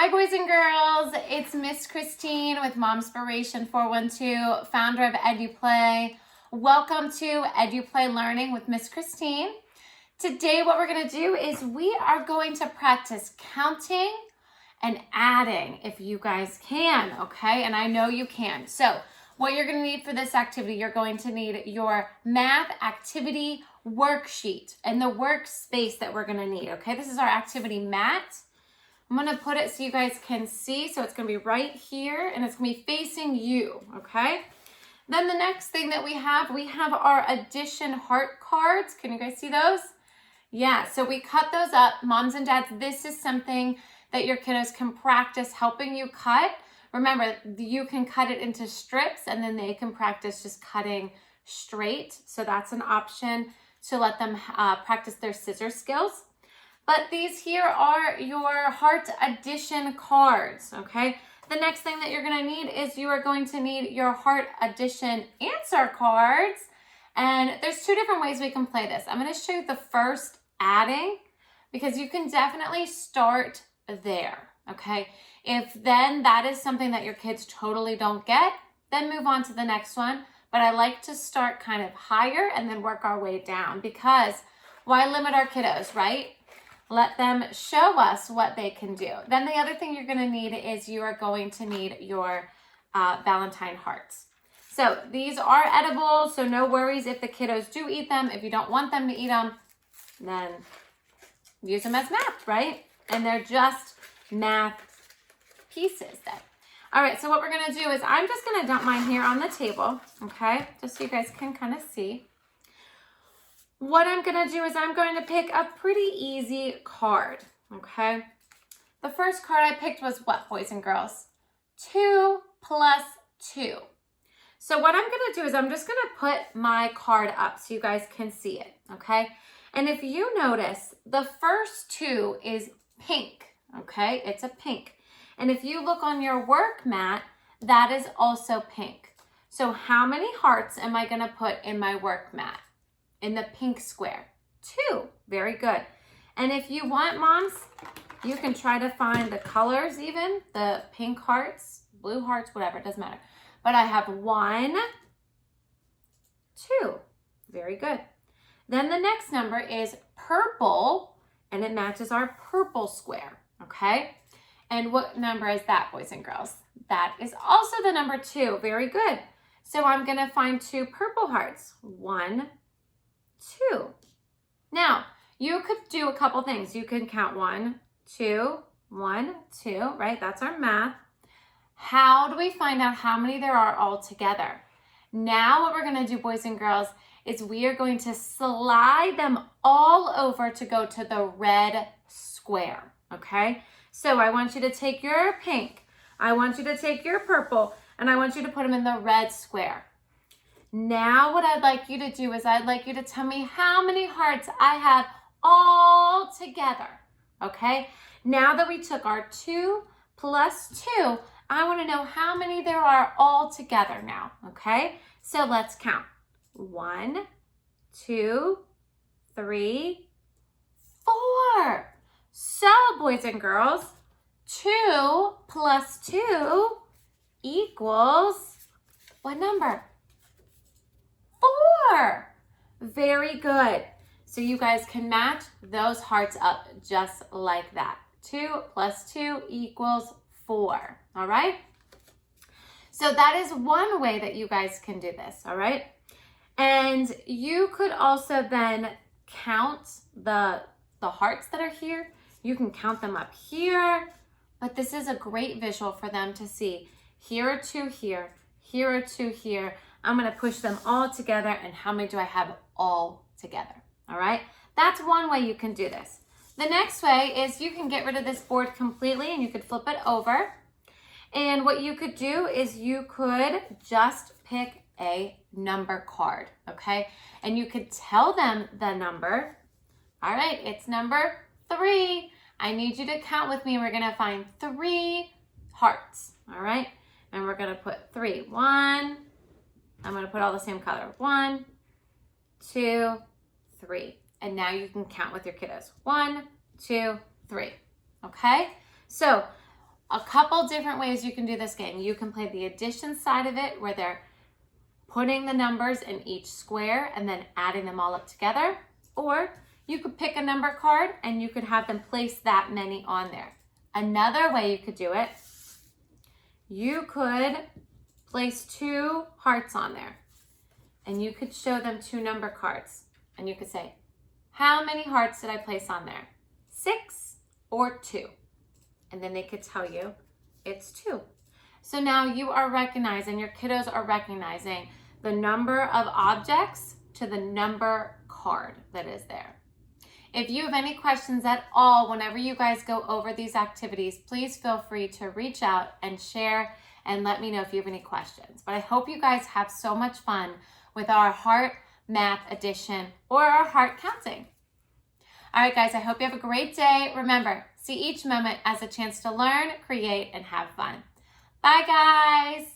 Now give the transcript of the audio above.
Hi boys and girls, it's Miss Christine with Momspiration 412, founder of EduPlay. Welcome to EduPlay Learning with Miss Christine. Today what we're going to do is we are going to practice counting and adding if you guys can, okay? And I know you can. So what you're going to need for this activity, you're going to need your math activity worksheet and the workspace that we're going to need, okay? This is our activity mat. I'm going to put it so you guys can see. So it's going to be right here and it's going to be facing you, okay? Then the next thing that we have our addition heart cards. Can you guys see those? Yeah, so we cut those up. Moms and dads, this is something that your kiddos can practice helping you cut. Remember, you can cut it into strips and then they can practice just cutting straight. So that's an option to let them practice their scissor skills. But these here are your heart addition cards, okay? The next thing that you're gonna need is you are going to need your heart addition answer cards. And there's two different ways we can play this. I'm gonna show you the first adding because you can definitely start there, okay? If then that is something that your kids totally don't get, then move on to the next one. But I like to start kind of higher and then work our way down because why limit our kiddos, right? Let them show us what they can do. Then the other thing you're gonna need is you are going to need your Valentine hearts. So these are edible, so no worries if the kiddos do eat them. If you don't want them to eat them, then use them as math, right? And they're just math pieces then. All right, so what we're gonna do is I'm just gonna dump mine here on the table, okay? Just so you guys can kind of see. What I'm gonna do is I'm going to pick a pretty easy card, okay? The first card I picked was what, boys and girls? 2 plus 2. So what I'm gonna do is I'm just gonna put my card up so you guys can see it, okay? And if you notice, the first 2 is pink, okay? It's a pink. And if you look on your work mat, that is also pink. So how many hearts am I gonna put in my work mat? In the pink square? 2, very good. And if you want, moms, you can try to find the colors even, the pink hearts, blue hearts, whatever, it doesn't matter. But I have 1, 2, very good. Then the next number is purple, and it matches our purple square, okay? And what number is that, boys and girls? That is also the number 2, very good. So I'm gonna find 2 purple hearts, 1, 2. Now, you could do a couple things. You can count 1, 2, 1, 2, right? That's our math. How do we find out how many there are all together? Now what we're gonna do, boys and girls, is we are going to slide them all over to go to the red square, okay? So I want you to take your pink, I want you to take your purple, and I want you to put them in the red square. Now what I'd like you to do is I'd like you to tell me how many hearts I have all together, okay? Now that we took our 2 plus 2, I want to know how many there are all together now, okay? So let's count. 1, 2, 3, 4. So, boys and girls, 2 plus 2 equals what number? 4. Very good. So you guys can match those hearts up just like that. 2 plus 2 equals 4. All right? So that is one way that you guys can do this. All right? And you could also then count the hearts that are here. You can count them up here. But this is a great visual for them to see. Here are 2 here. Here are 2 here. I'm gonna push them all together, and how many do I have all together? All right, that's one way you can do this. The next way is you can get rid of this board completely and you could flip it over. And what you could do is you could just pick a number card, okay? And you could tell them the number. All right, it's number 3. I need you to count with me. We're gonna find 3 hearts, all right? And we're gonna put 3. 1, I'm gonna put all the same color. 1, 2, 3. And now you can count with your kiddos. 1, 2, 3. Okay? So a couple different ways you can do this game. You can play the addition side of it where they're putting the numbers in each square and then adding them all up together. Or you could pick a number card and you could have them place that many on there. Another way you could do it, you could place 2 hearts on there and you could show them 2 number cards and you could say, how many hearts did I place on there? 6 or 2? And then they could tell you it's 2. So now you are recognizing, your kiddos are recognizing the number of objects to the number card that is there. If you have any questions at all, whenever you guys go over these activities, please feel free to reach out and share and let me know if you have any questions. But I hope you guys have so much fun with our heart math addition or our heart counting. All right, guys, I hope you have a great day. Remember, see each moment as a chance to learn, create, and have fun. Bye, guys.